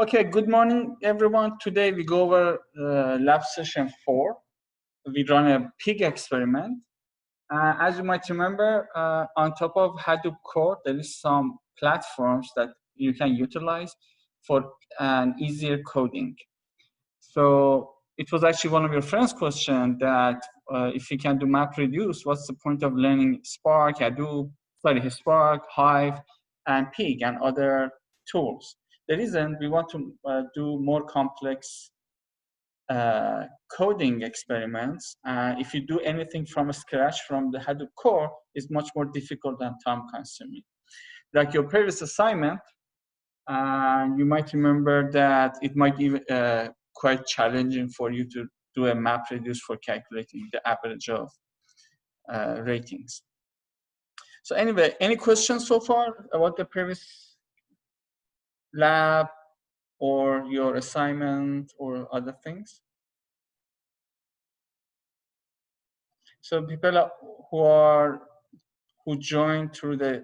Okay, good morning, everyone. Today we go over lab session 4. We run a pig experiment. As you might remember, on top of Hadoop core, there is some platforms that you can utilize for an easier coding. So it was actually one of your friends' question that if you can do MapReduce, what's the point of learning Spark, Hadoop, Spark, Hive, and Pig, and other tools? The reason we want to do more complex coding experiments, if you do anything from scratch from the Hadoop core, is much more difficult and time-consuming. Like your previous assignment, you might remember that it might be quite challenging for you to do a MapReduce for calculating the average of ratings. So anyway, any questions so far about the previous lab or your assignment or other things? So people who join through the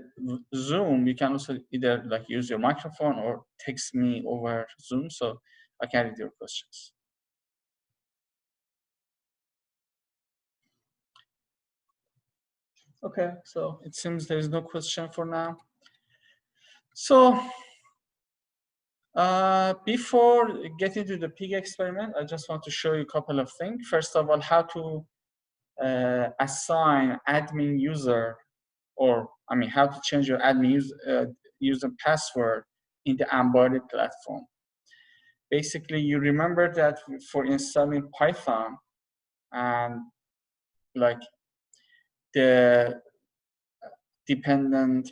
Zoom, you can also either like use your microphone or text me over Zoom so I can read your questions. Okay, so it seems there is no question for now. So before getting to the pig experiment, I just want to show you a couple of things. First of all, how to assign admin user, or how to change your admin user password in the Embodied platform. Basically, you remember that for installing Python and like the dependent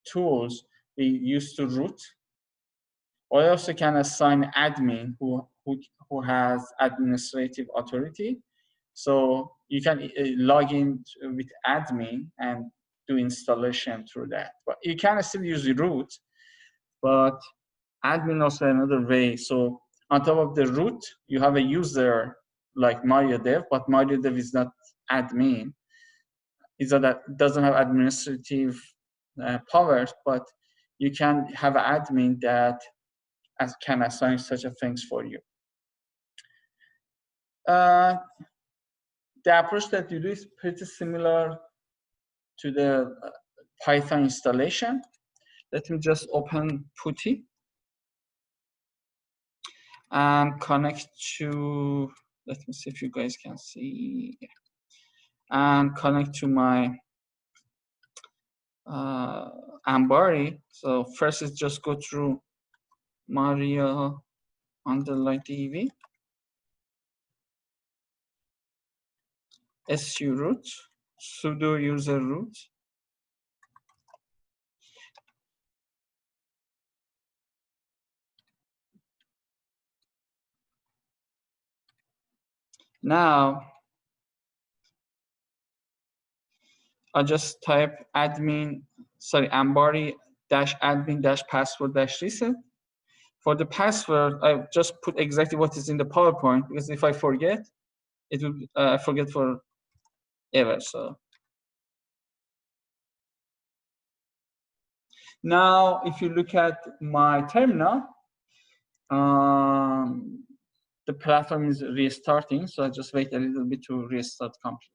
tools we used to root. I also can assign admin who has administrative authority. So you can log in with admin and do installation through that. But you can still use the root, but admin also another way. So on top of the root, you have a user like MariaDev, but MariaDev is not admin. That doesn't have administrative powers, but you can have an admin that can assign such a things for you. The approach that you do is pretty similar to the Python installation. Let me just open PuTTY and connect to, let me see if you guys can see, and connect to my Ambari. So first is just go through Maria _DV, su root, sudo user root. Now, I just type Ambari -admin -password -reset. For the password, I just put exactly what is in the PowerPoint, because if I forget, it will forget forever. So now, if you look at my terminal, the platform is restarting. So I just wait a little bit to restart completely.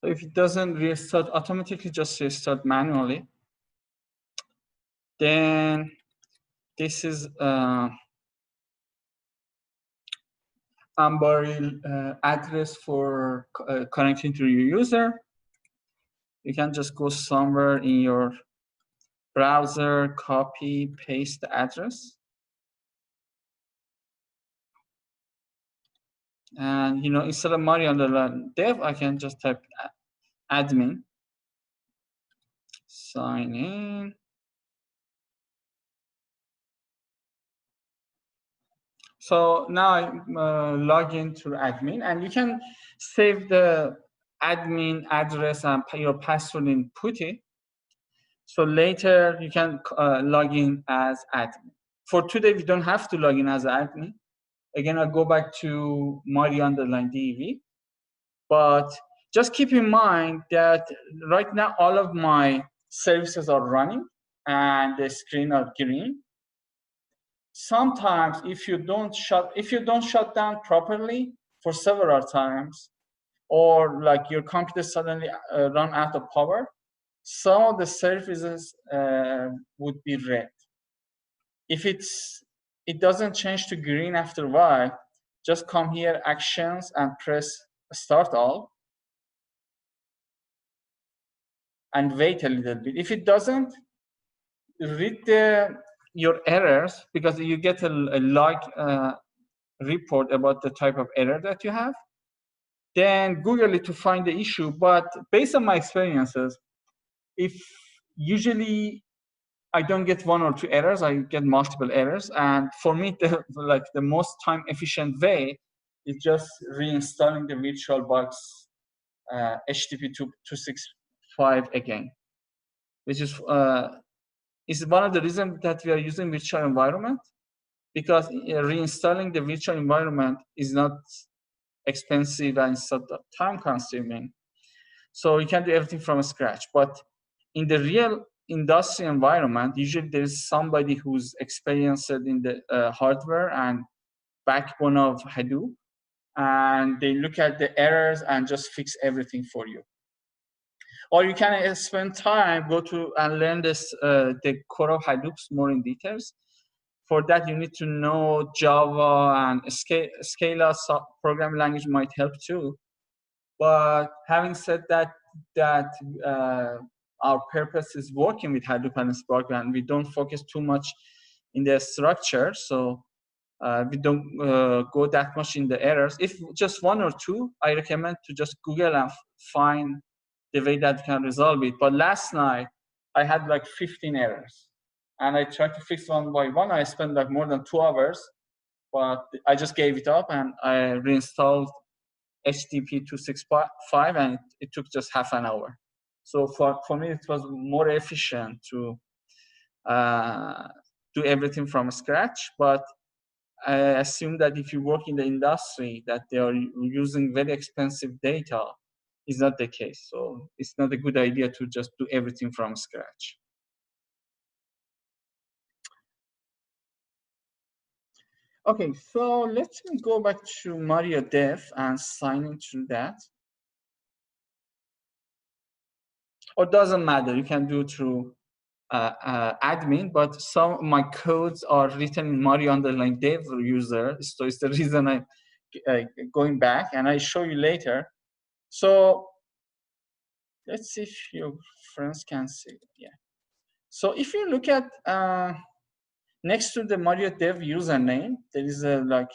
So if it doesn't restart automatically, just restart manually. Then this is Ambari address for connecting to your user. You can just go somewhere in your browser, copy, paste the address. And instead of Mario underline dev, I can just type admin, sign in. So now I log in to admin, and you can save the admin address and your password in PuTTY. So later you can log in as admin. For today, we don't have to log in as admin. Again, I'll go back to Mario underline dev. But just keep in mind that right now all of my services are running and the screen are green. Sometimes if you don't shut down properly for several times, or like your computer suddenly run out of power, some of the services would be red. If it doesn't change to green after a while, just come here, actions, and press start all, and wait a little bit. If it doesn't, read your errors, because you get a log report about the type of error that you have. Then Google it to find the issue. But based on my experiences, if usually I don't get one or two errors, I get multiple errors. And for me, the most time efficient way is just reinstalling the VirtualBox HTTP 265 again, which is one of the reasons that we are using virtual environment, because reinstalling the virtual environment is not expensive and it's not time consuming. So you can do everything from scratch. But in the real industry environment, usually there is somebody who's experienced in the hardware and backbone of Hadoop, and they look at the errors and just fix everything for you. Or you can spend time, go to and learn the core of Hadoop more in details. For that, you need to know Java, and Scala programming language might help too. But having said that, our purpose is working with Hadoop and Spark, and we don't focus too much in the structure. So we don't go that much in the errors. If just one or two, I recommend to just Google and find the way that you can resolve it. But last night, I had like 15 errors, and I tried to fix one by one. I spent like more than 2 hours, but I just gave it up and I reinstalled HTTP 265, and it took just half an hour. So for me, it was more efficient to do everything from scratch. But I assume that if you work in the industry that they are using very expensive data, is not the case. So it's not a good idea to just do everything from scratch. Okay, so let me go back to Mario Dev and sign into that. Or doesn't matter, you can do through admin, but some of my codes are written in Mario underline dev user, so it's the reason I'm going back, and I show you later. So let's see if your friends can see. Yeah. So if you look at next to the Mario Dev username, there is like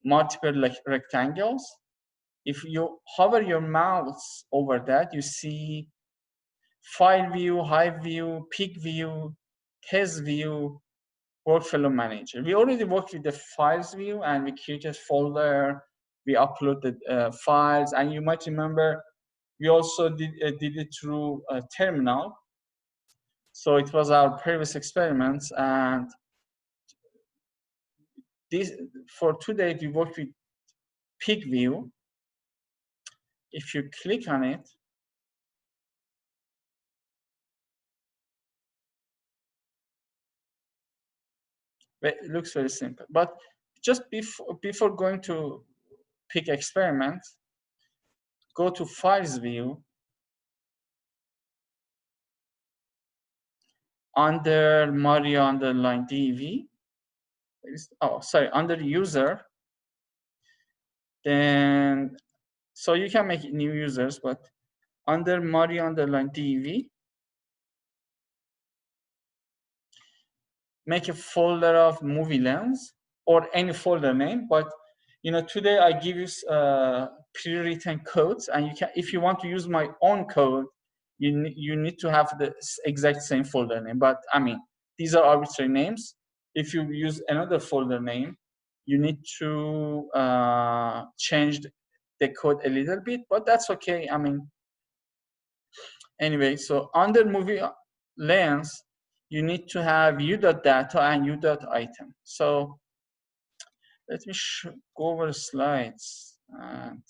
multiple like rectangles. If you hover your mouse over that, you see file view, hive view, peak view, test view, workflow manager. We already worked with the files view, and we created folder, we uploaded files, and you might remember we also did it through a terminal. So it was our previous experiments, and this for today we worked with peak view. If you click on it, it looks very simple. But just before going to pick experiment, go to Files view. Under Mario_DV, under user, then, so you can make new users, but under Mario_DV, make a folder of movie lens or any folder name. But today I give you pre-written codes, and you can, if you want to use my own code, you need to have the exact same folder name. But I mean, these are arbitrary names. If you use another folder name, you need to change the code a little bit, but that's okay. I mean, anyway, so under movie lens, you need to have u.data and u.item. So let me go over the slides. And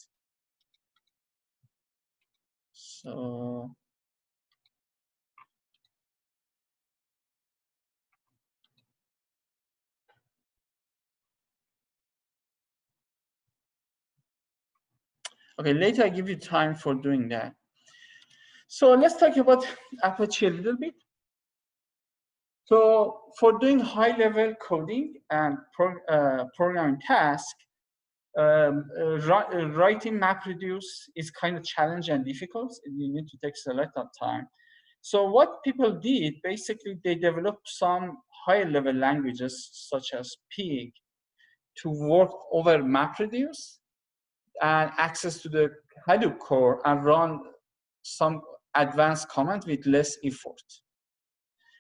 so okay, later I give you time for doing that. So let's talk about Apache a little bit. So for doing high-level coding and programming tasks, writing MapReduce is kind of challenging and difficult. You need to take a lot of time. So what people did, basically, they developed some higher-level languages, such as Pig, to work over MapReduce and access to the Hadoop core and run some advanced commands with less effort.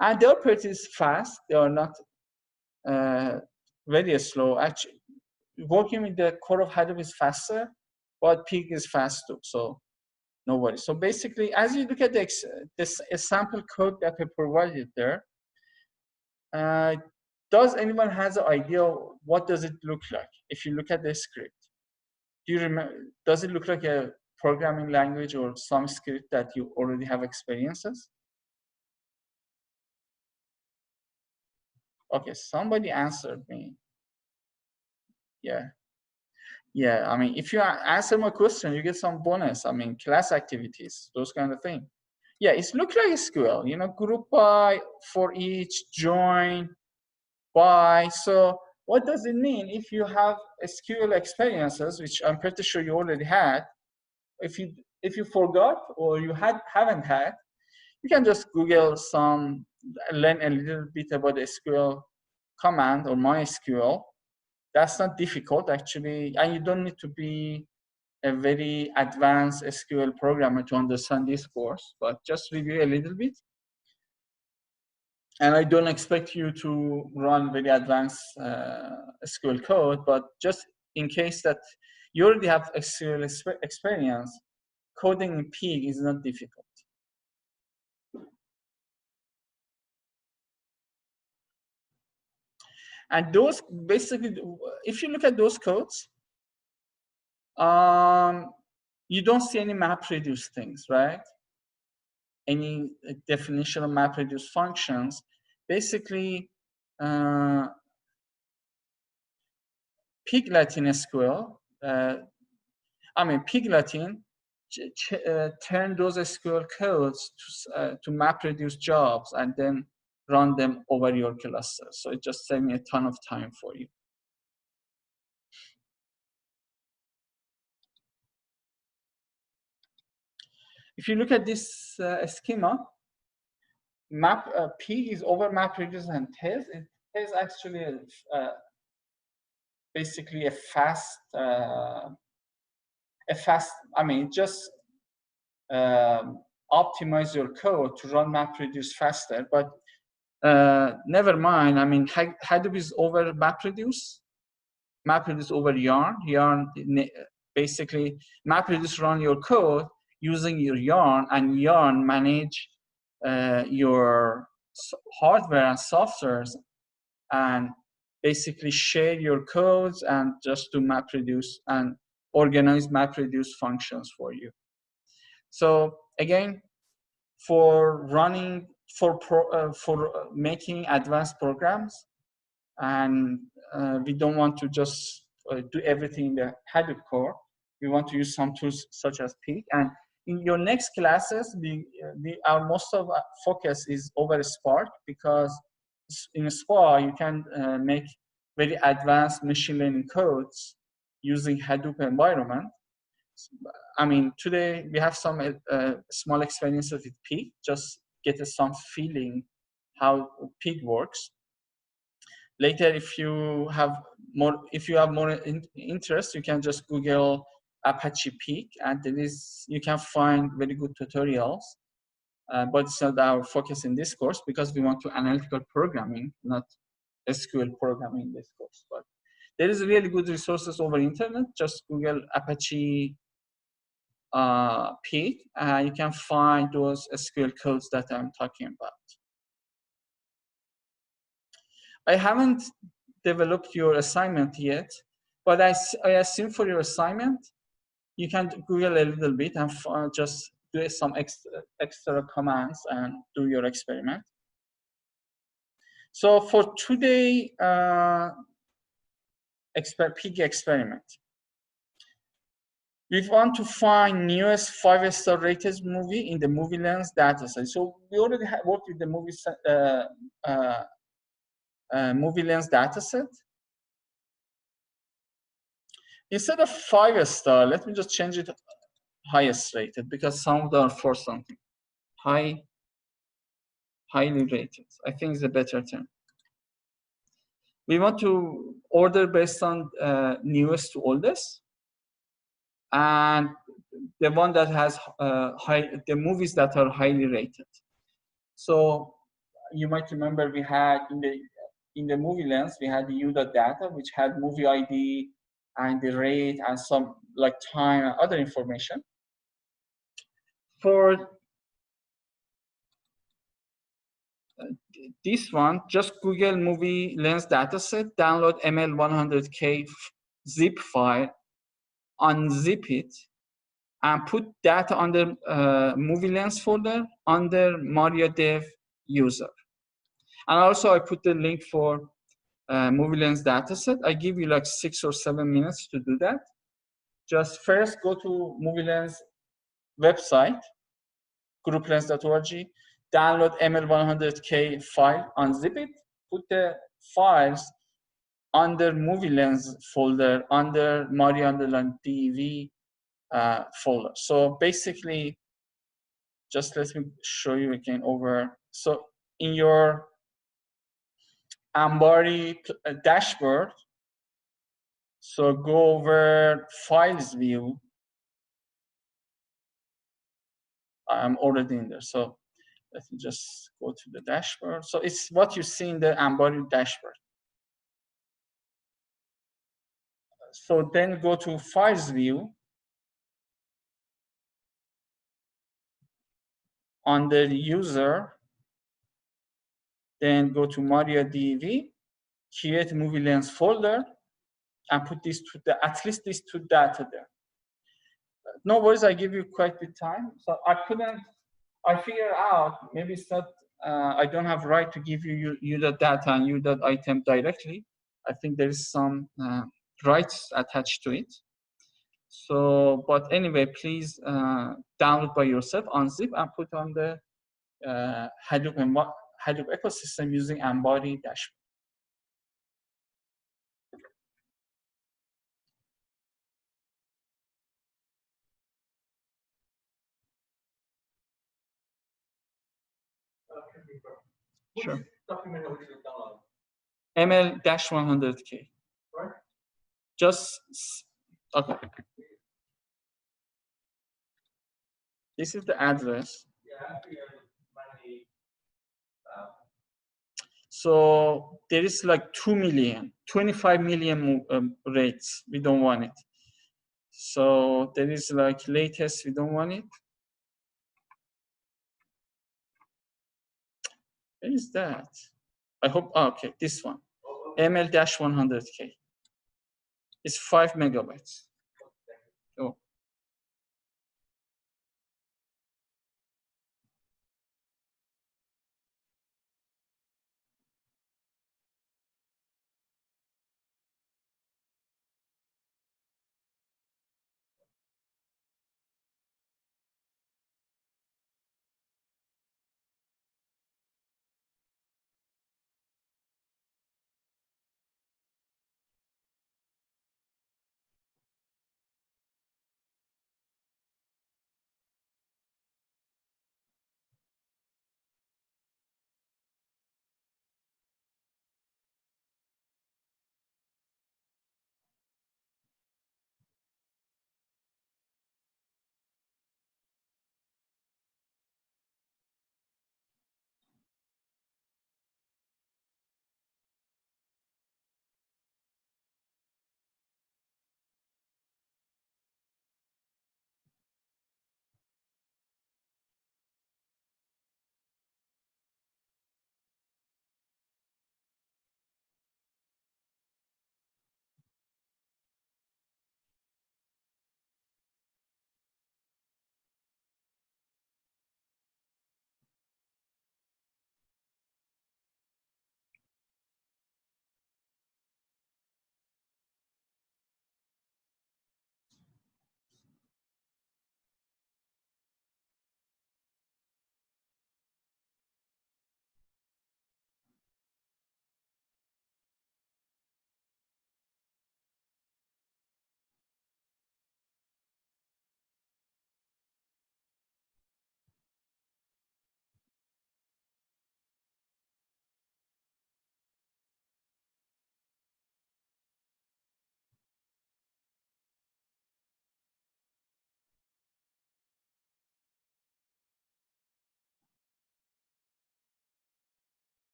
And the operators is fast. They are not very slow. Actually, working with the core of Hadoop is faster, but Pig is fast too, so no worries. So basically, as you look at this sample code that I provided there, does anyone has an idea what does it look like? If you look at the script, do you remember, does it look like a programming language or some script that you already have experiences? Okay, somebody answered me. Yeah. Yeah, I mean, if you answer my question, you get some bonus. I mean, class activities, those kind of things. Yeah, it looks like SQL, group by, for each, join, by. So what does it mean if you have SQL experiences, which I'm pretty sure you already had? If you forgot or you haven't had, you can just Google learn a little bit about SQL command or MySQL. That's not difficult, actually, and you don't need to be a very advanced SQL programmer to understand this course, but just review a little bit. And I don't expect you to run very advanced SQL code, but just in case that you already have SQL experience, coding in Pig is not difficult. And those, basically, if you look at those codes, you don't see any MapReduce things, right? Any definition of MapReduce functions. Basically, Pig Latin SQL, Pig Latin turn those SQL codes to MapReduce jobs and then run them over your cluster. So it just saved me a ton of time for you. If you look at this schema, Pig is over MapReduce and Tez. Tez actually basically a fast, just optimize your code to run MapReduce faster. But never mind. I mean, Hadoop is over MapReduce. MapReduce over Yarn. Yarn, basically, MapReduce run your code using your Yarn, and Yarn manage your hardware and softwares, and basically share your codes and just do MapReduce and organize MapReduce functions for you. So again, for running, for making advanced programs, and we don't want to just do everything in the Hadoop core, we want to use some tools such as Peak. And in your next classes, our most of our focus is over Spark, because in Spark you can make very advanced machine learning codes using Hadoop environment. I mean, today we have some small experiences with Peak, just get some feeling how Peak works. Later, if you have more interest, you can just Google Apache Peak, and you can find very good tutorials. But it's not our focus in this course, because we want to analytical programming, not SQL programming in this course. But there is really good resources over internet. Just Google Apache Peak, you can find those SQL codes that I'm talking about. I haven't developed your assignment yet, but I assume for your assignment, you can Google a little bit and just do some extra commands and do your experiment. So for today, Peak experiment, we want to find newest 5-star rated movie in the movie lens dataset. So we already worked with the movie lens dataset. Instead of 5-star, let me just change it highest rated, because some of them are for something. Highly rated, I think is a better term. We want to order based on newest to oldest, and the one that has the movies that are highly rated. So you might remember we had in the movie lens, we had the U.data, which had movie ID and the rate and some like time and other information. For this one, just Google movie lens dataset, download ML100K zip file, unzip it, and put data under movie lens folder under MariaDev user. And also I put the link for movie lens dataset. I give you like 6 or 7 minutes to do that. Just first go to movie lens website, grouplens.org, download ML100K file, unzip it, put the files under movie lens folder, under Maria_DV folder. So basically, just let me show you again over. So in your Ambari dashboard, so go over files view. I'm already in there. So let me just go to the dashboard. So it's what you see in the Ambari dashboard. So then go to files view. Under user, then go to MariaDB, create movie lens folder, and put these at least these two data there. No worries, I give you quite a bit time. So I figure out, maybe it's not, I don't have right to give you the data and U.item directly. I think there is some rights attached to it. So, but anyway, please download by yourself, unzip, and put on the Hadoop ecosystem using Ambari dashboard. Sure. ML-100K. Right. Just, okay. This is the address. So there is like 2 million, 25 million rates. We don't want it. So there is like latest, we don't want it. Where is that? I hope, oh, okay, this one. ML-100K. It's 5 megabytes. Oh.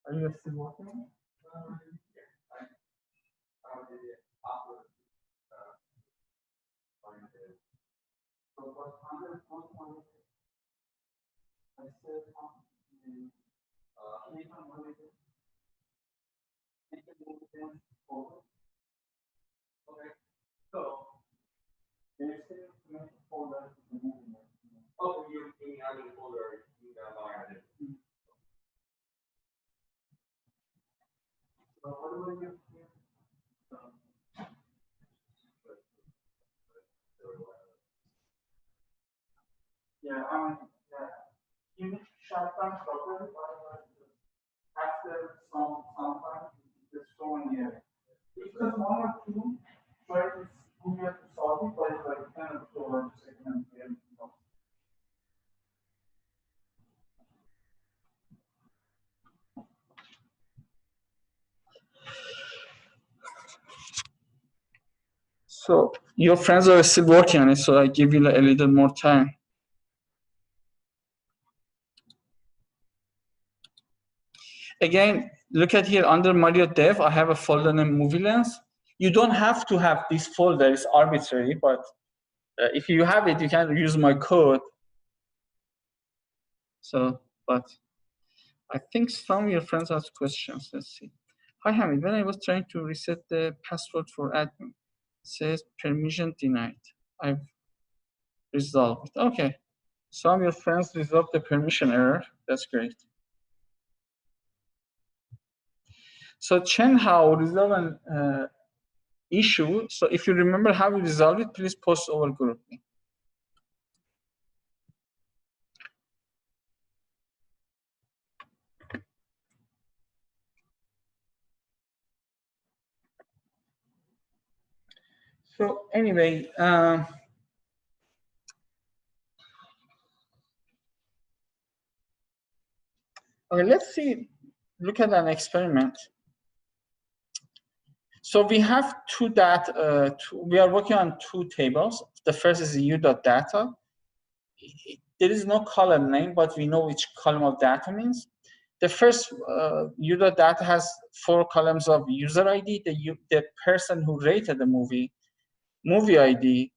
Are you still working? Yeah, you need to shut down properly, otherwise after some time it's showing here. If there's one or two, try to Google to solve it, but it's like 10 or 12 seconds here. So your friends are still working on it, so I give you a little more time. Again, look at here under Mario Dev, I have a folder named Movie Lens. You don't have to have this folder, it's arbitrary, but if you have it, you can use my code. So, but I think some of your friends asked questions. Let's see. Hi, Hamid. When I was trying to reset the password for admin, it says permission denied. I've resolved it. Okay. Some of your friends resolved the permission error. That's great. So Chen Hao resolve an issue. So if you remember how we resolve it, please post over group. So anyway, okay, let's see, look at an experiment. So we have we are working on two tables. The first is u.data. There is no column name, but we know which column of data means. The first u.data has 4 columns of user ID, the person who rated the movie ID,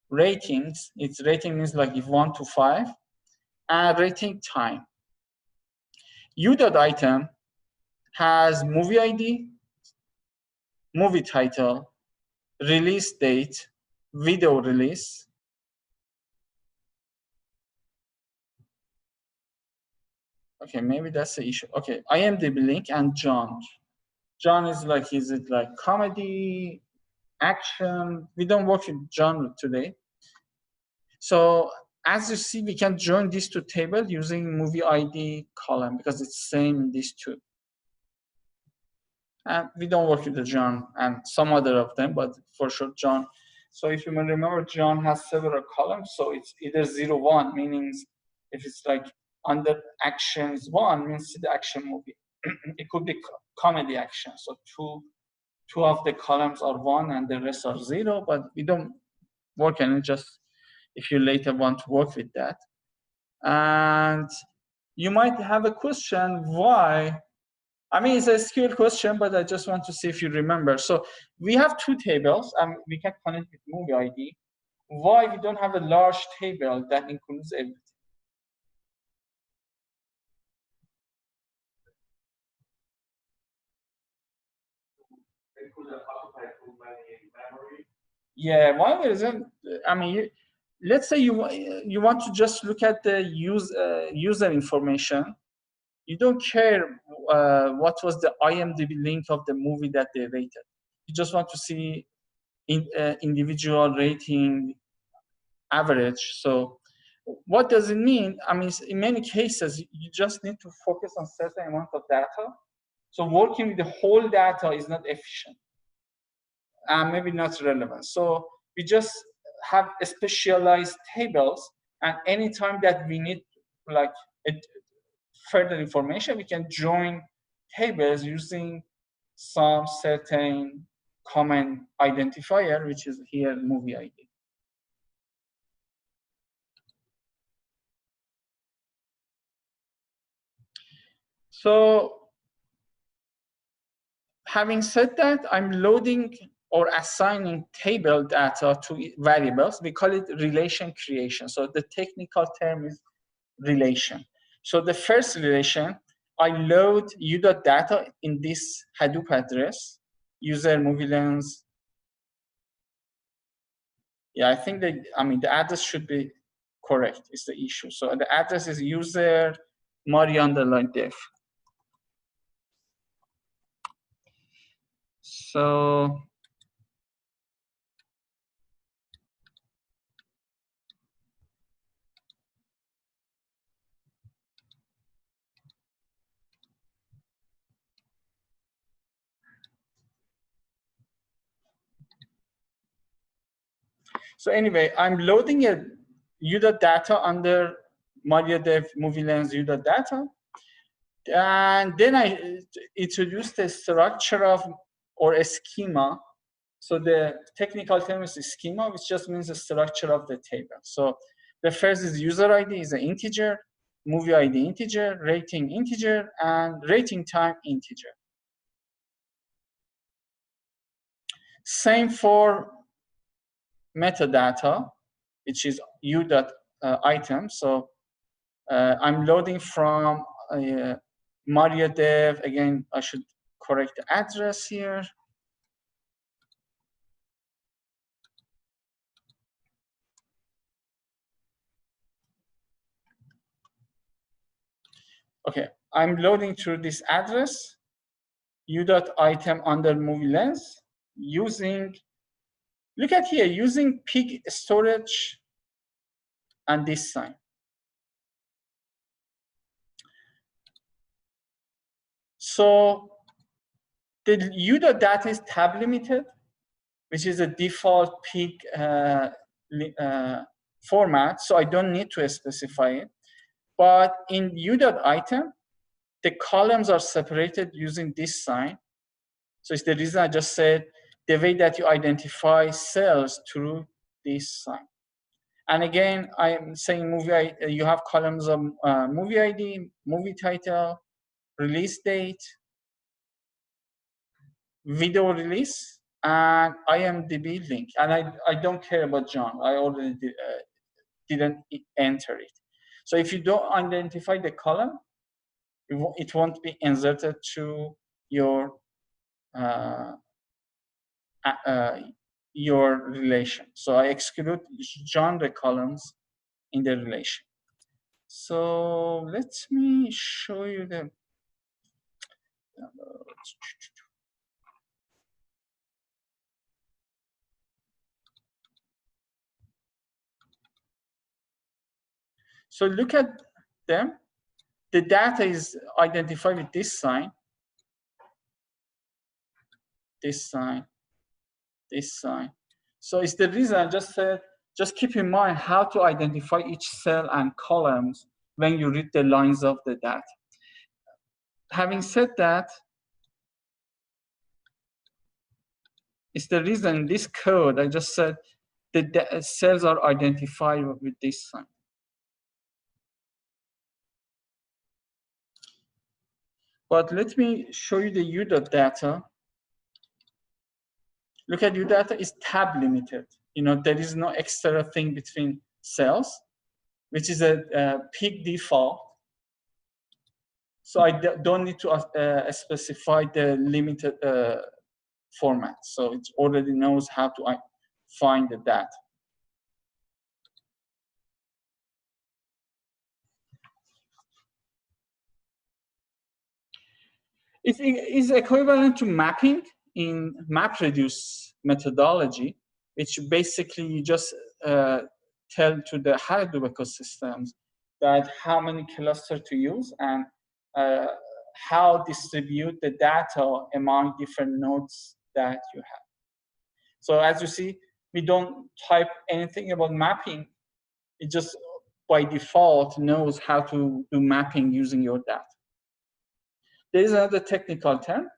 ratings, its rating means like if 1 to 5, and rating time. U.item has movie ID, movie title, release date, video release. Okay, maybe that's the issue. Okay, IMDb link and John. John is like, is it like comedy, action? We don't work with genre today. So as you see, we can join these two tables using movie ID column because it's same in these two. And we don't work with the John and some other of them, but for sure John. So if you may remember, John has several columns. So it's either 0, 1, meaning if it's like under actions 1 means the action movie. It could be comedy action. So two of the columns are 1 and the rest are 0, but we don't work on it, just if you later want to work with that. And you might have a question, why? I mean, it's a SQL question, but I just want to see if you remember. So we have two tables, and we can connect with movie ID. Why we don't have a large table that includes everything? Yeah, one reason, I mean, let's say you want to just look at the user information. You don't care what was the IMDb link of the movie that they rated. You just want to see individual rating average. So what does it mean? I mean, in many cases, you just need to focus on certain amount of data. So working with the whole data is not efficient and maybe not relevant. So we just have specialized tables, and anytime that we need like further information, we can join tables using some certain common identifier, which is here movie ID. So Having said that, I'm loading or assigning table data to variables. We call it relation creation. So the technical term is relation. So the first relation, I load u.data in this Hadoop address, user movie lens. Yeah, I think that, the address should be correct, is the issue. So the address is user Mario_dev. So anyway, I'm loading a u.data under MariaDev movie lens u.data. And then I introduced a structure of, or a schema. So the technical term is schema, which just means the structure of the table. So the first is user ID is an integer, movie ID integer, rating integer, and rating time integer. Same for metadata, which is u.item. So I'm loading from MariaDev. Again, I should correct the address here. Okay, I'm loading through this address, u.item under movie lens, using, look at here, using pig storage and this sign. So the u.data is tab limited, which is a default pig format, so I don't need to specify it. But in u.item, the columns are separated using this sign. So it's the reason I just said the way that you identify cells through this sign. And again, I'm saying movie, you have columns of movie ID, movie title, release date, video release, and IMDb link. And I don't care about John. I already didn't enter it. So if you don't identify the column, it won't be inserted to your relation. So I exclude genre columns in the relation. So let me show you the. So look at them. The data is identified with this sign, this sign, this sign. So it's the reason I just said, just keep in mind how to identify each cell and columns when you read the lines of the data. Having said that, it's the reason this code, I just said the cells are identified with this sign. But let me show you the u.data. Look at u.data is tab limited. There is no extra thing between cells, which is a pig default. So I don't need to specify the limited format. So it already knows how to find the data. It is equivalent to mapping in MapReduce methodology, which basically you just tell to the Hadoop ecosystems that how many clusters to use and how distribute the data among different nodes that you have. So as you see, we don't type anything about mapping. It just by default knows how to do mapping using your data. There is another technical term.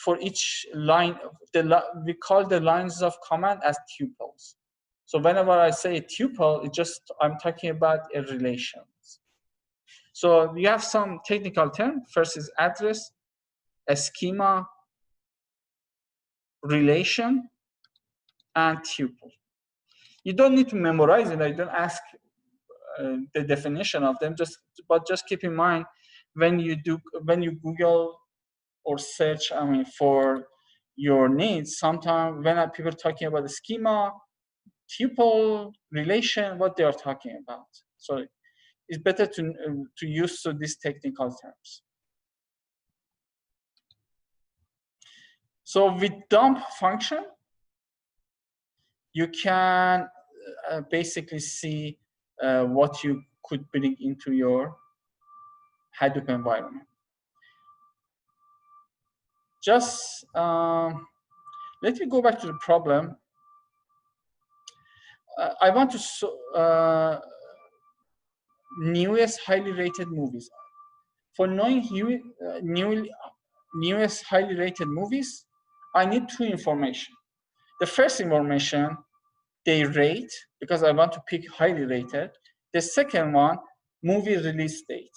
For each line, we call the lines of command as tuples. So whenever I say a tuple, I'm talking about a relation. So you have some technical term. First is address, a schema, relation, and tuple. You don't need to memorize it. I don't ask the definition of them. But just keep in mind when you Google or search, for your needs. Sometimes when people talking about the schema, tuple, relation, what they are talking about. So it's better to use these technical terms. So with dump function, you can basically see what you could bring into your Hadoop environment. Just let me go back to the problem. I want to newest highly rated movies. For knowing newest highly rated movies, I need two information. The first information, they rate, because I want to pick highly rated. The second one, movie release date.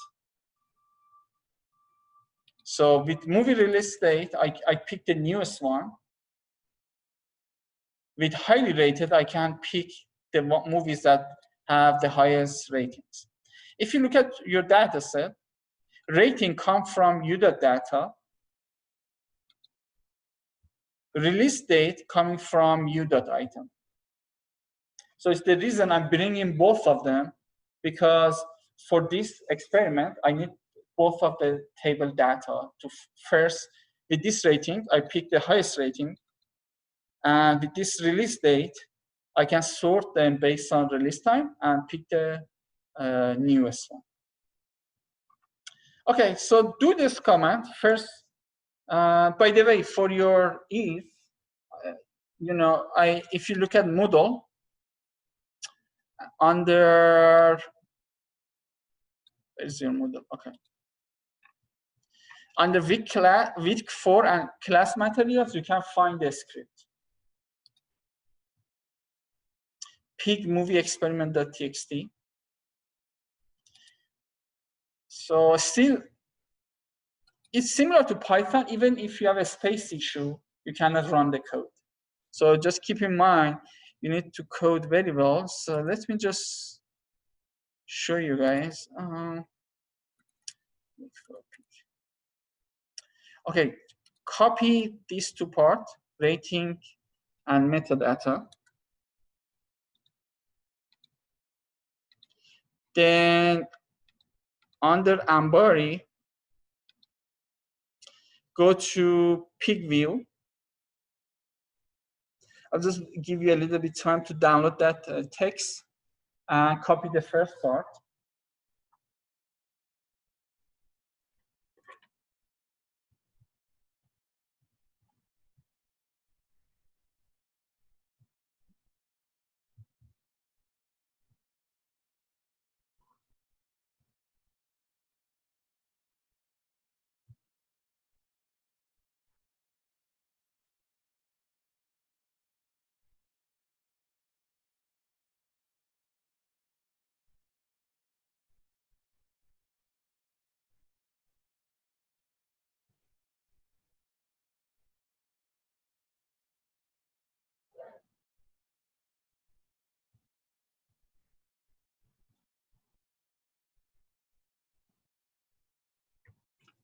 So with movie release date, I pick the newest one. With highly rated, I can pick the movies that have the highest ratings. If you look at your data set, rating comes from u.data, release date coming from u.item. So it's the reason I'm bringing both of them, because for this experiment, I need both of the table data to first, with this rating, I pick the highest rating. And with this release date, I can sort them based on release time and pick the newest one. Okay, so do this command first. By the way, for your ease, if you look at Moodle, under, where's your Moodle? Okay. Under week 4 and class materials, you can find the script. Pig movie experiment.txt. So still, it's similar to Python. Even if you have a space issue, you cannot run the code. So just keep in mind, you need to code very well. So let me just show you guys. Okay, copy these two parts, rating and metadata. Then under Ambari, go to pig view. I'll just give you a little bit time to download that text and copy the first part.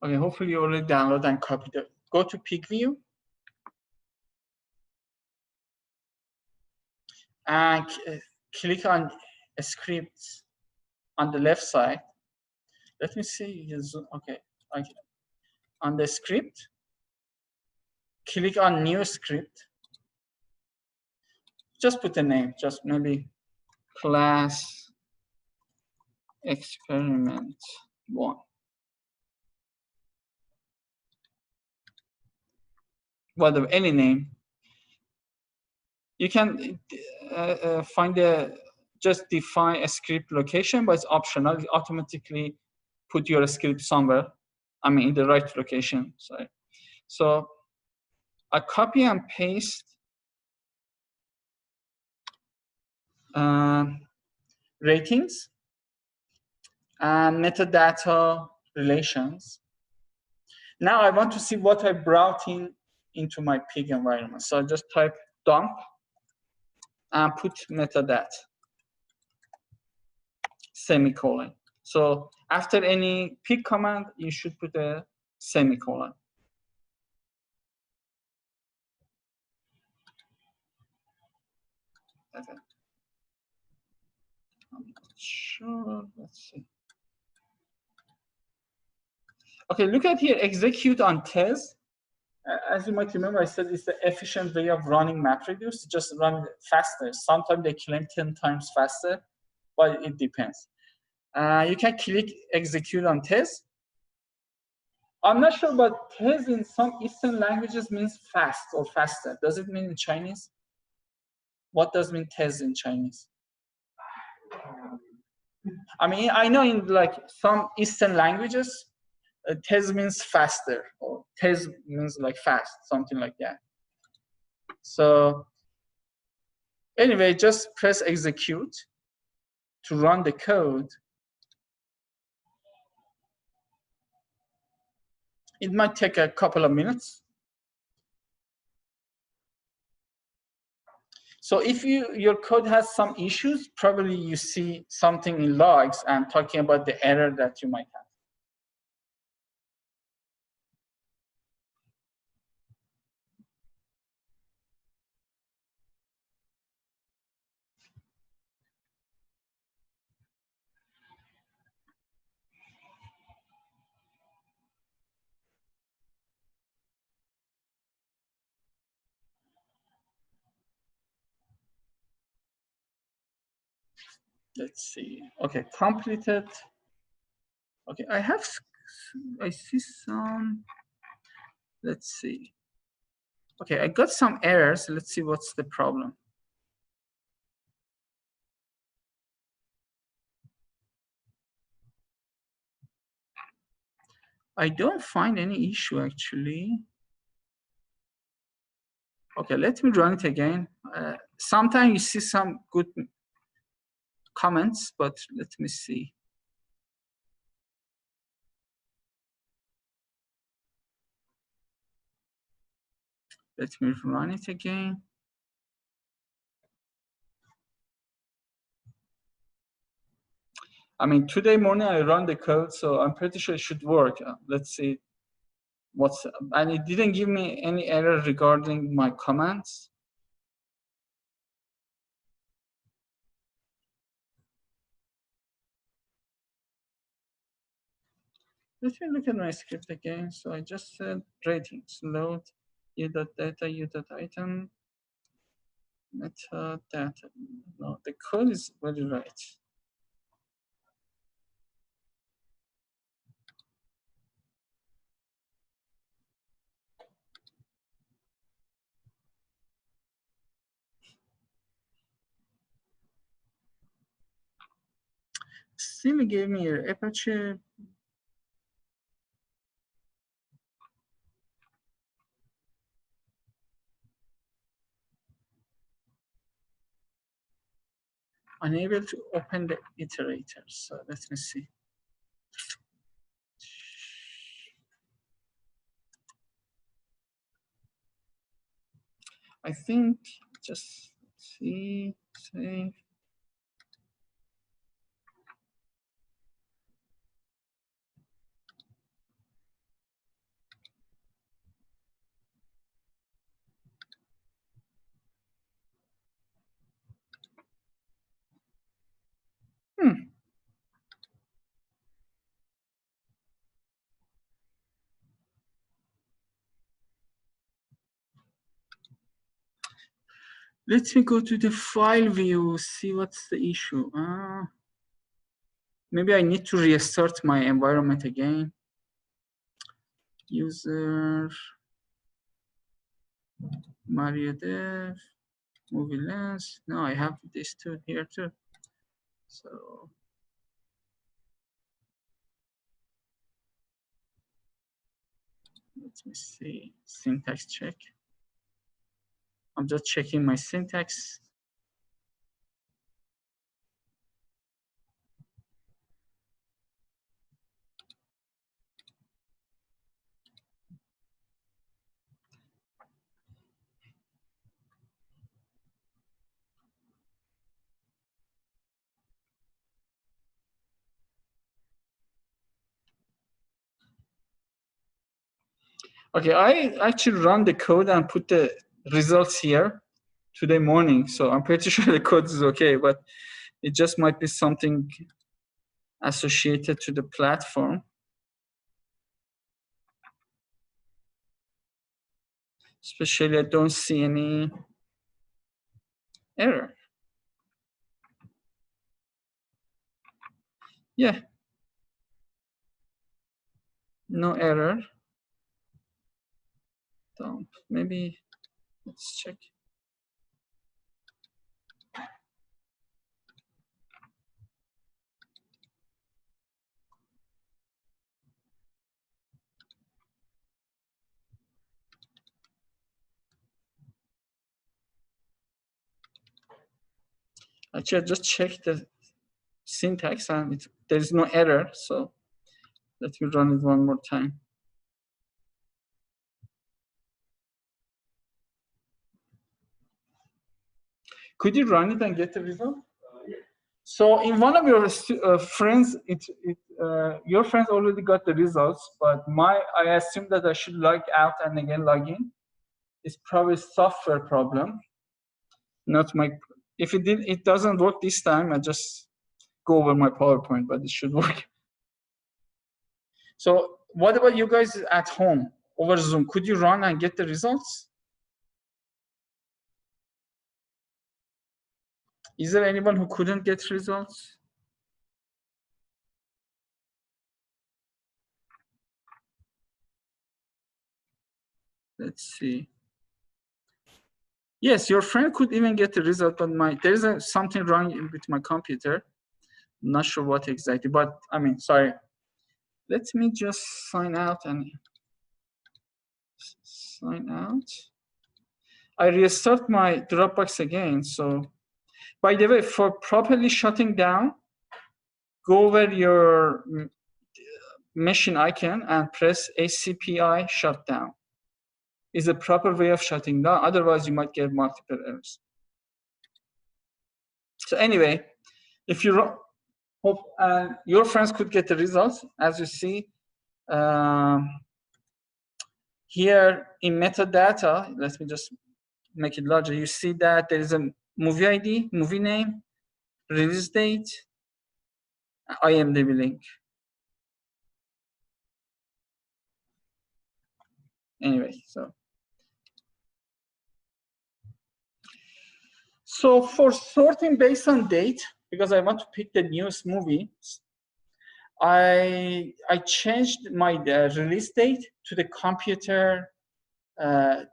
Okay, hopefully you already download and copy the. Go to pig view and click on scripts on the left side. Let me see. Okay, on the script, click on new script. Just put the name, just maybe class experiment 1. Whatever, any name. You can just define a script location, but it's optional. It automatically put your script somewhere. In the right location. Sorry. So I copy and paste ratings and metadata relations. Now I want to see what I brought in into my pig environment. So I just type dump and put metadata, semicolon. So after any pig command, you should put a semicolon. Okay. I'm not sure. Let's see. Okay, look at here, execute on test. As you might remember, I said it's the efficient way of running MapReduce, just run it faster. Sometimes they claim 10 times faster, but it depends. You can click execute on test. I'm not sure, but test in some Eastern languages means fast or faster. Does it mean in Chinese? What does mean test in Chinese? I mean, I know in like some Eastern languages, test means faster, or test means like fast, something like that. So anyway, just press execute to run the code. It might take a couple of minutes. So if your code has some issues, probably you see something in logs and talking about the error that you might have. Let's see. Okay, completed. Okay, I see some. Let's see. Okay, I got some errors. Let's see what's the problem. I don't find any issue actually. Okay, let me run it again. Sometimes you see some good comments, but let me see. Let me run it again. I mean, today morning I run the code, so I'm pretty sure it should work. Let's see and it didn't give me any error regarding my comments. Let me look at my script again. So I just said ratings, load, u.data, u.item, metadata. No, the code is very right. Still gave me an Apache. Unable to open the iterator. So let me see. I think just see, save. Let me go to the file view, see what's the issue. Maybe I need to restart my environment again. User, Mario Dev, movie lens. No, I have this two here too. So let me see, syntax check. I'm just checking my syntax. Okay, I actually run the code and put the results here today morning. So I'm pretty sure the code is okay, but it just might be something associated to the platform. Especially I don't see any error. Yeah, no error. Dump. Maybe let's check. Actually, I just checked the syntax and there's no error. So let me run it one more time. Could you run it and get the result? So in one of your friends, your friends already got the results, but I assume that I should log out and again log in. It's probably a software problem, not my. If it doesn't work this time, I just go over my PowerPoint, but it should work. So what about you guys at home over Zoom? Could you run and get the results? Is there anyone who couldn't get results? Let's see. Yes, your friend could even get the result, but there's something wrong with my computer. Not sure what exactly, but I mean, sorry. Let me just sign out and sign out. I restart my Dropbox again. So, by the way, for properly shutting down, go over your machine icon and press ACPI shutdown. Is a proper way of shutting down. Otherwise, you might get multiple errors. So anyway, if you hope your friends could get the results, as you see here in metadata, let me just make it larger. You see that there is a movie ID, movie name, release date, IMDb link. Anyway, so for sorting based on date, because I want to pick the newest movie, I changed my release date to the computer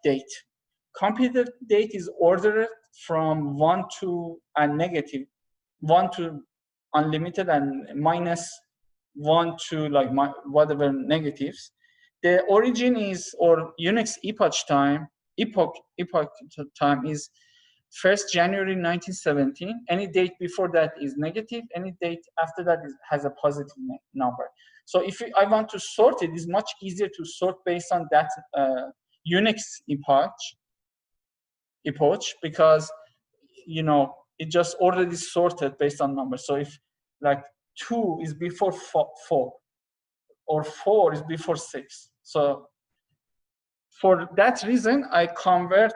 date. Computer date is ordered from 1 to a negative, 1 to unlimited and minus 1 to like whatever negatives. The origin is, or Unix epoch time is 1st January 1917. Any date before that is negative. Any date after that has a positive number. So if I want to sort it, it's much easier to sort based on that Unix epoch, because it just already sorted based on numbers. So if like 2 is before 4 or 4 is before 6, so for that reason I convert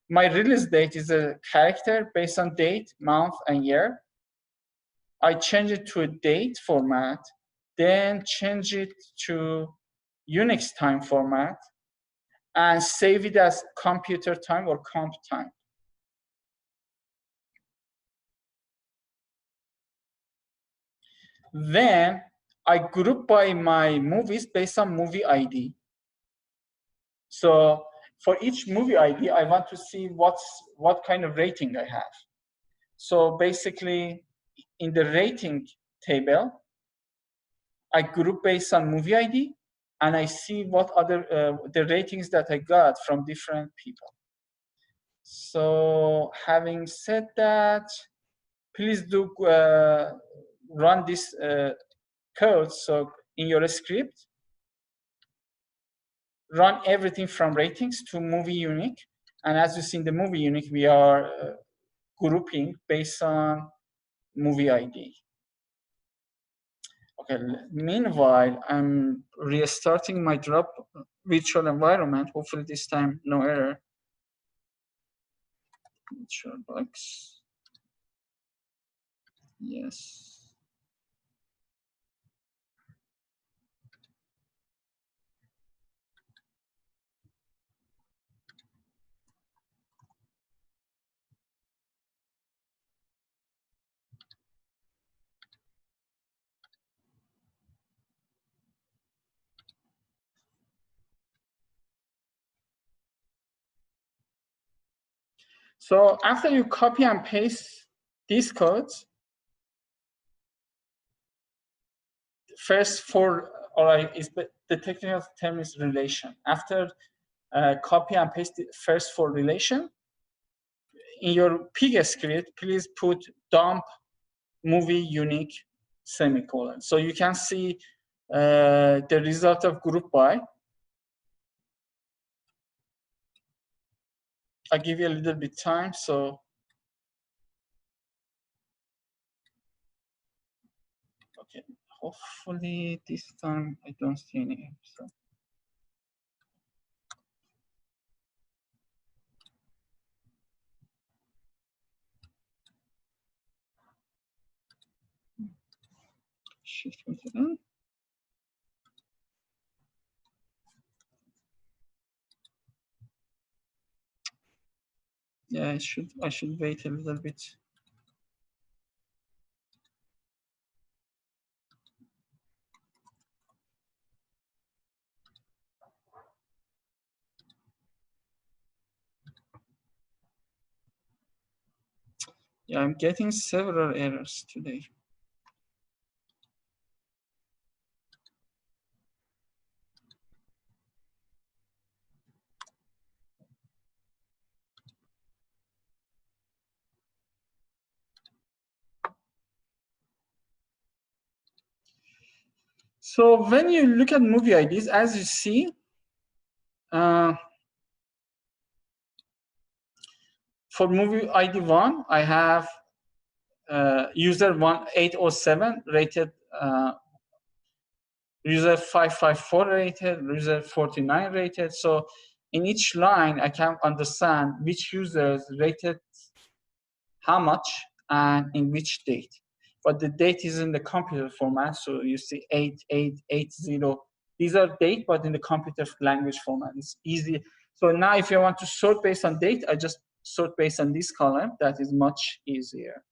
my release date is a character based on date, month, and year. I change it to a date format, then change it to Unix time format, and save it as computer time or comp time. Then I group by my movies based on movie ID. So for each movie ID, I want to see what kind of rating I have. So basically, in the rating table, I group based on movie ID, and I see what other the ratings that I got from different people. So having said that, please do run this code. So in your script, run everything from ratings to movie unique. And as you see in the movie unique, we are grouping based on movie ID. Okay, meanwhile, I'm restarting my virtual environment. Hopefully this time no error. Virtual box. Yes. So after you copy and paste these codes, first for, or is the technical term is relation. After copy and paste the first for relation, in your pig script, please put dump movie unique semicolon. So you can see the result of group by. I'll give you a little bit time. So okay, hopefully this time I don't see any errors. So. Shift button. Yeah, I should wait a little bit. Yeah, I'm getting several errors today. So when you look at movie IDs, as you see, for movie ID 1, I have user 1807 rated, user 554 rated, user 49 rated. So in each line, I can understand which users rated how much and in which date. But the date is in the computer format, so you see 8880. These are date, but in the computer language format. It's easy. So now if you want to sort based on date, I just sort based on this column. That is much easier.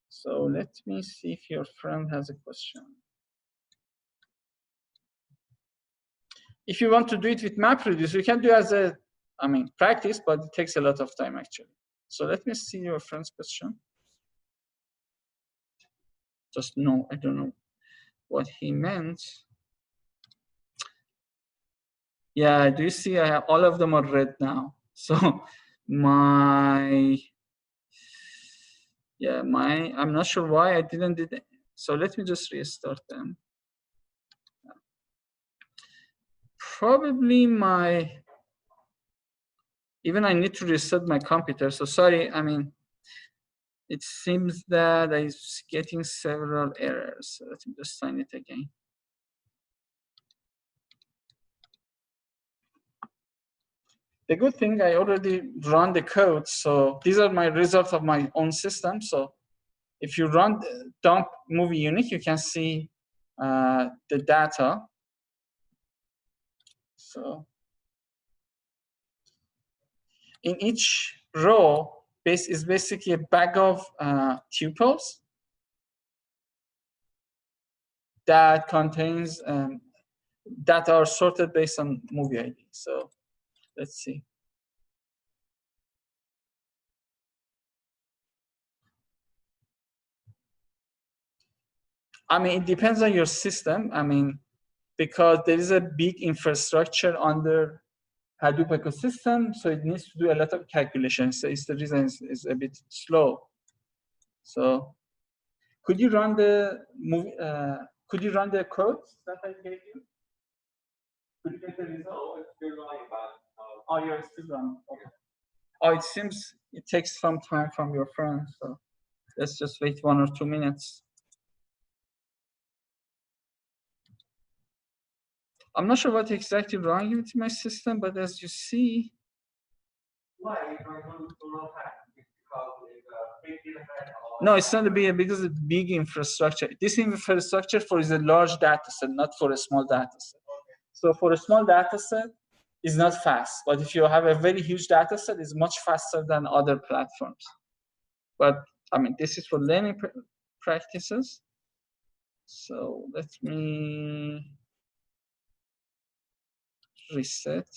So let me see if your friend has a question. If you want to do it with MapReduce, you can do as a, practice, but it takes a lot of time actually. So let me see your friend's question. Just no, I don't know what he meant. Yeah, do you see I have all of them are red now. So I'm not sure why I didn't do that. So let me just restart them. Probably even I need to reset my computer. So sorry, it seems that I'm getting several errors. So let me just sign it again. The good thing, I already run the code. So these are my results of my own system. So if you run dump movie unique, you can see the data. So in each row is basically a bag of tuples that contains that are sorted based on movie ID. So let's see. It depends on your system. Because there is a big infrastructure under Hadoop ecosystem, so it needs to do a lot of calculations. So it's the reason it's a bit slow. So could you run the movie? Could you run the code that I gave you? Could you get the result? Oh, you're still running. Okay. Oh, it seems it takes some time from your friend. So let's just wait 1 or 2 minutes. I'm not sure what exactly wrong with my system, but as you see, no, it's not a big because it's big infrastructure. This infrastructure for is a large data set, not for a small data set. So for a small data set, it's not fast. But if you have a very huge data set, it's much faster than other platforms. But I mean, this is for learning practices. So let me reset.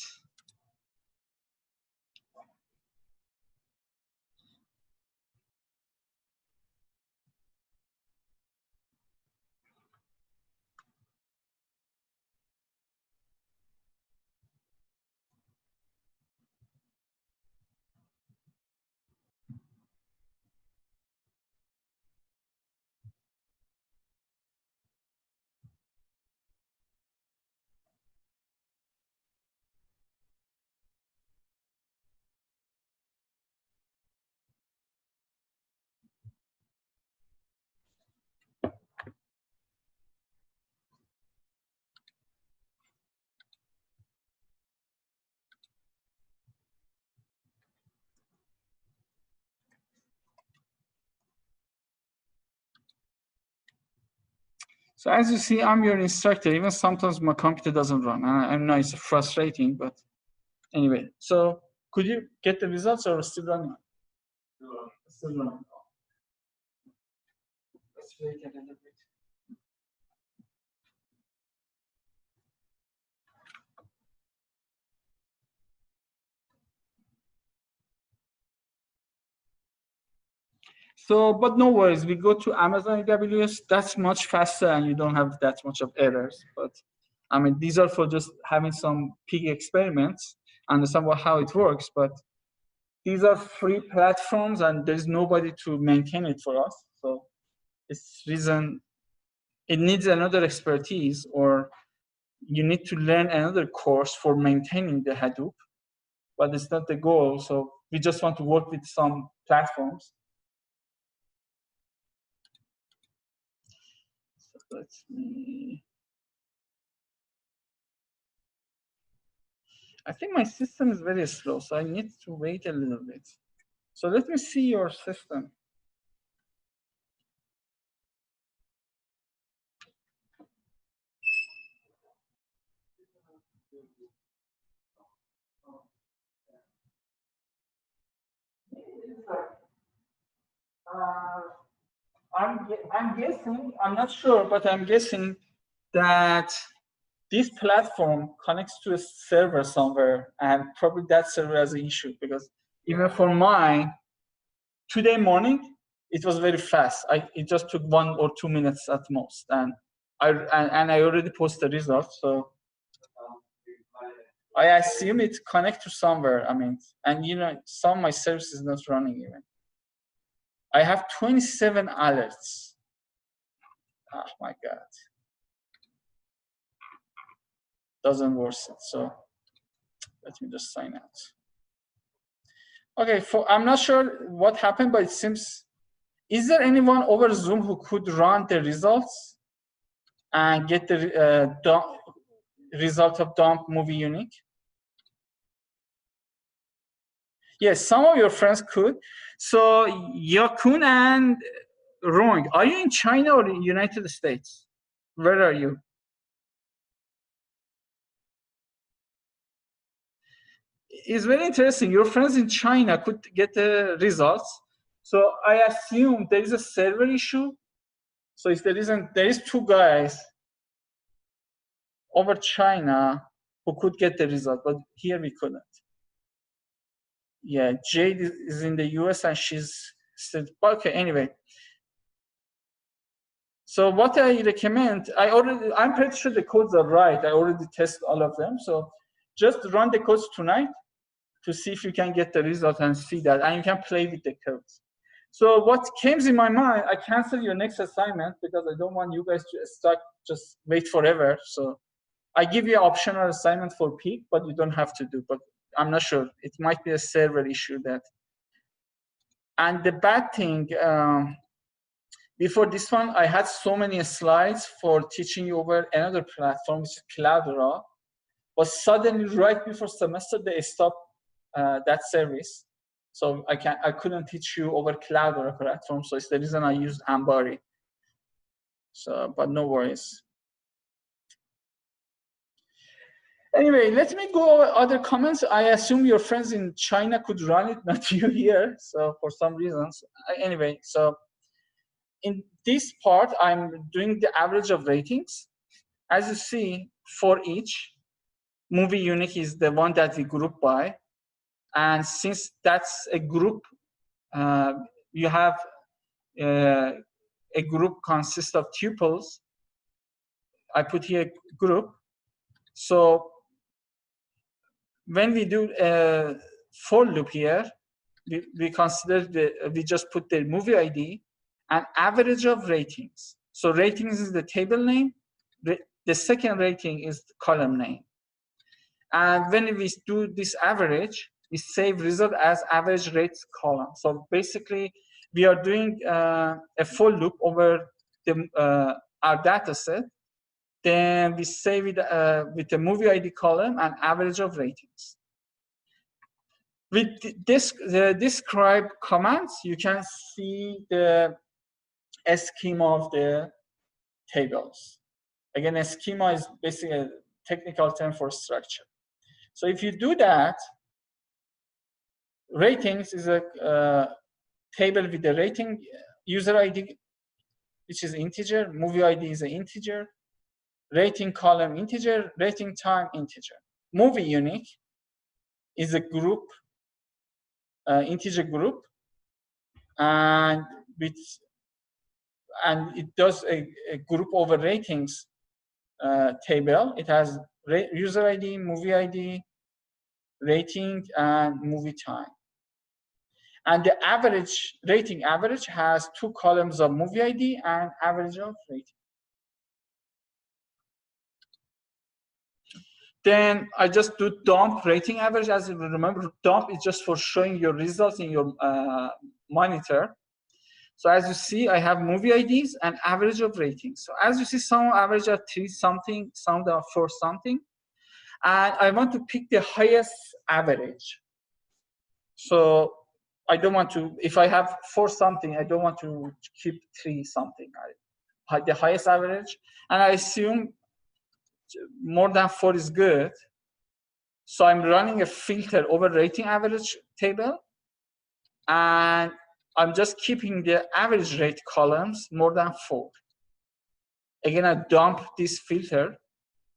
So as you see, I'm your instructor. Even sometimes my computer doesn't run. I know it's frustrating, but anyway. So could you get the results or still running? Still running. Let's wait a little bit. So, but no worries. We go to Amazon AWS. That's much faster, and you don't have that much of errors. But I mean, these are for just having some pig experiments, understand how it works. But these are free platforms, and there's nobody to maintain it for us. So, it's reason it needs another expertise, or you need to learn another course for maintaining the Hadoop. But it's not the goal. So we just want to work with some platforms. So let me. I think my system is very slow, so I need to wait a little bit. So let me see your system. I'm guessing, I'm not sure, but I'm guessing that this platform connects to a server somewhere, and probably that server has an issue, because even for mine, today morning, it was very fast. It just took 1 or 2 minutes at most, and I already posted the results. So I assume it connects to somewhere. I mean, and some of my service is not running even. I have 27 alerts. Oh my God. Doesn't work it. So let me just sign out. Okay, I'm not sure what happened, but it seems, is there anyone over Zoom who could run the results and get the result of dump movie unique? Yes, some of your friends could. So Yakun and Rong, are you in China or in United States? Where are you? It's very interesting. Your friends in China could get the results. So I assume there is a server issue. So if there isn't, there is 2 guys over China who could get the result, but here we couldn't. Yeah, Jade is in the US and she's still, okay, anyway. So what I recommend, I'm pretty sure the codes are right. I already tested all of them. So just run the codes tonight to see if you can get the result and see that, and you can play with the codes. So what came in my mind, I cancel your next assignment because I don't want you guys to just wait forever. So I give you an optional assignment for peak, but you don't have to do, but I'm not sure. It might be a server issue that. And the bad thing, Before this one, I had so many slides for teaching you over another platform, which is Cloudera. But suddenly, right before semester, they stopped that service. So I couldn't teach you over Cloudera platform. So it's the reason I used Ambari. So, but no worries. Anyway, let me go over other comments. I assume your friends in China could run it, not you here. So for some reasons, anyway, so in this part, I'm doing the average of ratings. As you see, for each, movie unique is the one that we group by. And since that's a group, you have a group consists of tuples. I put here group. So when we do a for loop here, we consider we just put the movie ID and average of ratings. So ratings is the table name. The second rating is the column name. And when we do this average, we save result as average rates column. So basically, we are doing a for loop over our data set. Then we save it with the movie ID column and average of ratings. With the describe commands, you can see the schema of the tables. Again, a schema is basically a technical term for structure. So if you do that, ratings is a table with the rating user ID, which is integer, movie ID is an integer, rating column integer, rating time integer. Movie unique is a group, integer group, and it does a group over ratings table. It has user ID, movie ID, rating, and movie time. And the average, rating average has two columns of movie ID and average of rating. Then I just do dump rating average. As you remember, dump is just for showing your results in your monitor. So as you see, I have movie IDs and average of ratings. So as you see, some average are 3 something, some are 4 something. And I want to pick the highest average. So I don't want to, if I have 4 something, I don't want to keep 3 something. The highest average. And I assume more than 4 is good. So I'm running a filter over rating average table. And I'm just keeping the average rate columns more than 4. Again, I dump this filter.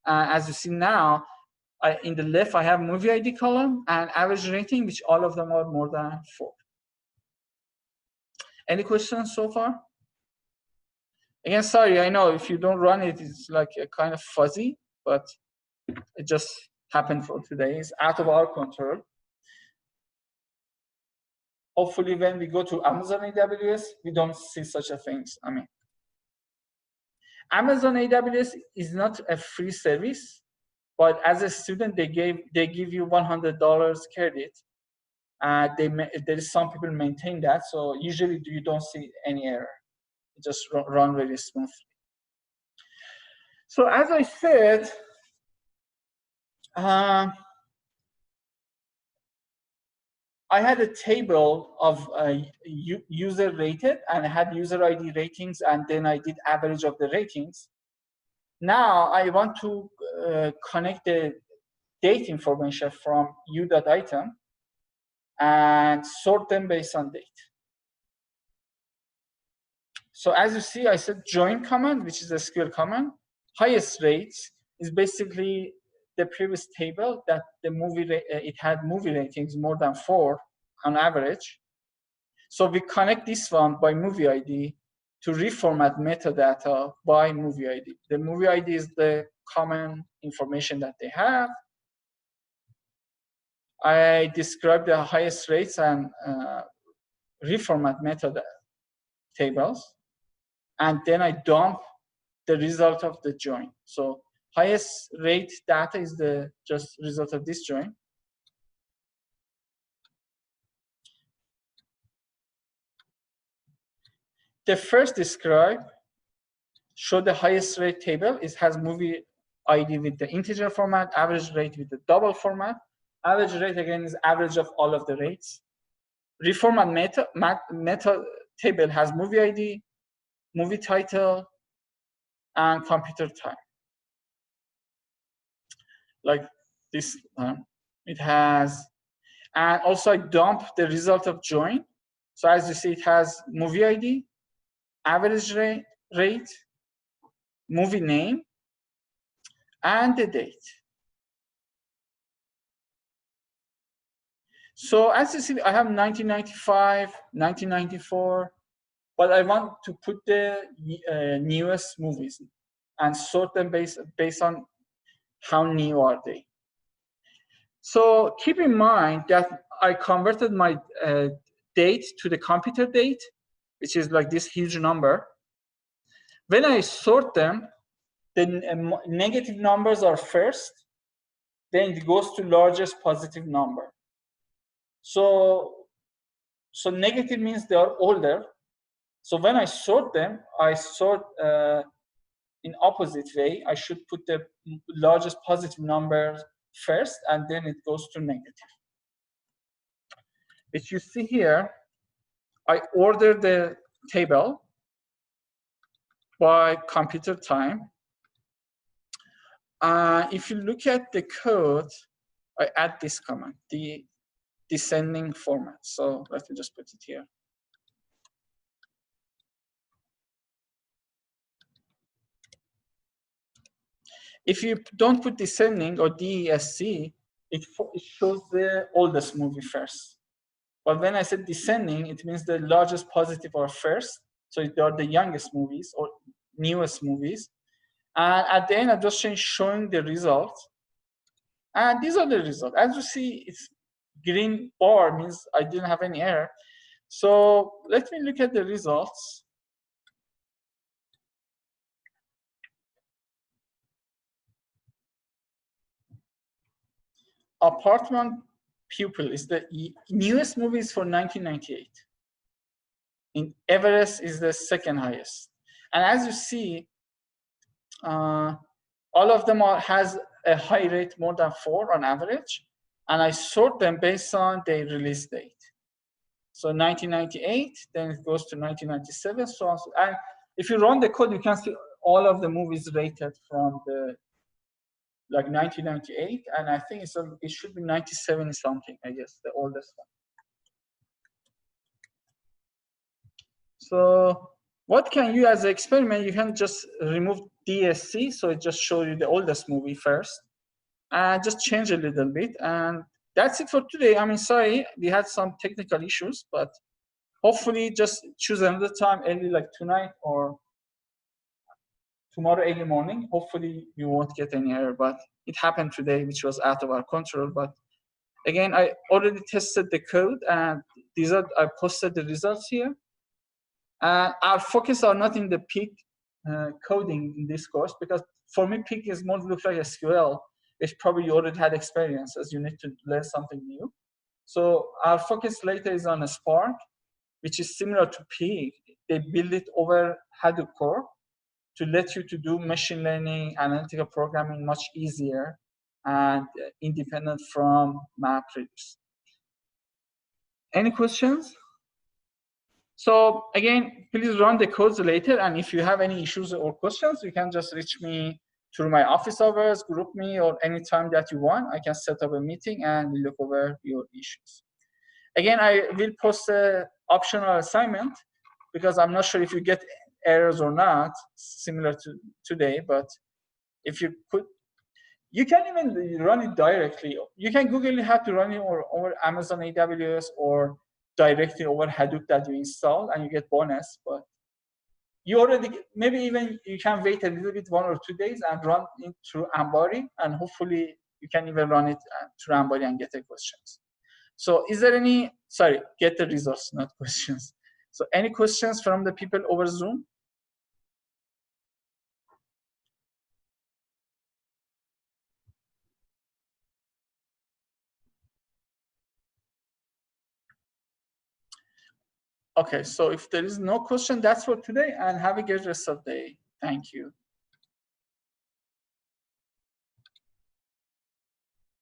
As you see now, in the left, I have movie ID column and average rating, which all of them are more than 4. Any questions so far? Again, sorry, I know if you don't run it, it's like a kind of fuzzy, but it just happened for today. It's out of our control. Hopefully, when we go to Amazon AWS, we don't see such a things. I mean, Amazon AWS is not a free service, but as a student, they give you $100 credit. There is some people maintain that, so usually you don't see any error. It just run very smoothly. So as I said, I had a table of user rated, and I had user ID ratings, and then I did average of the ratings. Now I want to connect the date information from u.item and sort them based on date. So as you see, I said join command, which is a SQL command. Highest rates is basically the previous table that the movie it had movie ratings more than 4 on average. So we connect this one by movie ID to reformat metadata by movie ID. The movie ID is the common information that they have. I describe the highest rates and reformat metadata tables, and then I dump the result of the join. So highest rate data is the just result of this join. The first describe show the highest rate table. It has movie ID with the integer format, average rate with the double format. Average rate again is average of all of the rates. Reformat meta table has movie ID, movie title, and computer time. Like this, it has, and also I dump the result of join. So as you see, it has movie ID, average rate, movie name, and the date. So as you see, I have 1995, 1994, but I want to put the newest movies and sort them based on how new are they. So keep in mind that I converted my date to the computer date, which is like this huge number. When I sort them, the negative numbers are first, then it goes to largest positive number. So negative means they are older. So when I sort them, I sort in opposite way. I should put the largest positive number first, and then it goes to negative. If you see here, I order the table by computer time. If you look at the code, I add this command, the descending format. So let me just put it here. If you don't put descending or DESC, it shows the oldest movie first. But when I said descending, it means the largest positive are first. So they are the youngest movies or newest movies. And at the end, I'm just showing the results. And these are the results. As you see, it's green bar means I didn't have any error. So let me look at the results. Apartment Pupil is the newest movie is for 1998. In Everest is the second highest. And as you see, all of them has a high rate more than 4 on average. And I sort them based on their release date. So 1998, then it goes to 1997, so on. And if you run the code, you can see all of the movies rated from the like 1998, and I think it should be 97 something, I guess, the oldest one. So what can you, as an experiment, you can just remove DSC, so it just shows you the oldest movie first, and just change a little bit, and that's it for today. I mean, sorry, we had some technical issues, but hopefully just choose another time early, like tonight or tomorrow early morning. Hopefully you won't get any error, but it happened today, which was out of our control. But again, I already tested the code, and I posted the results here. Our focus are not in the peak coding in this course, because for me, peak is more look like SQL, which probably you already had experience as you need to learn something new. So our focus later is on a Spark, which is similar to peak. They build it over Hadoop core to let you to do machine learning, analytical programming much easier and independent from MapReduce. Any questions? So again, please run the codes later, and if you have any issues or questions, you can just reach me through my office hours, group me, or any time that you want. I can set up a meeting and we look over your issues. Again, I will post an optional assignment because I'm not sure if you get errors or not, similar to today, but if you could, you can even run it directly. You can Google how to run it over Amazon AWS or directly over Hadoop that you install and you get bonus, but you already, maybe even you can wait a little bit, 1 or 2 days, and run it through Ambari, and hopefully you can even run it through Ambari and get the questions. So is there any, sorry, get the results, not questions. So any questions from the people over Zoom? Okay, so if there is no question, that's for today, and have a good rest of the day. Thank you.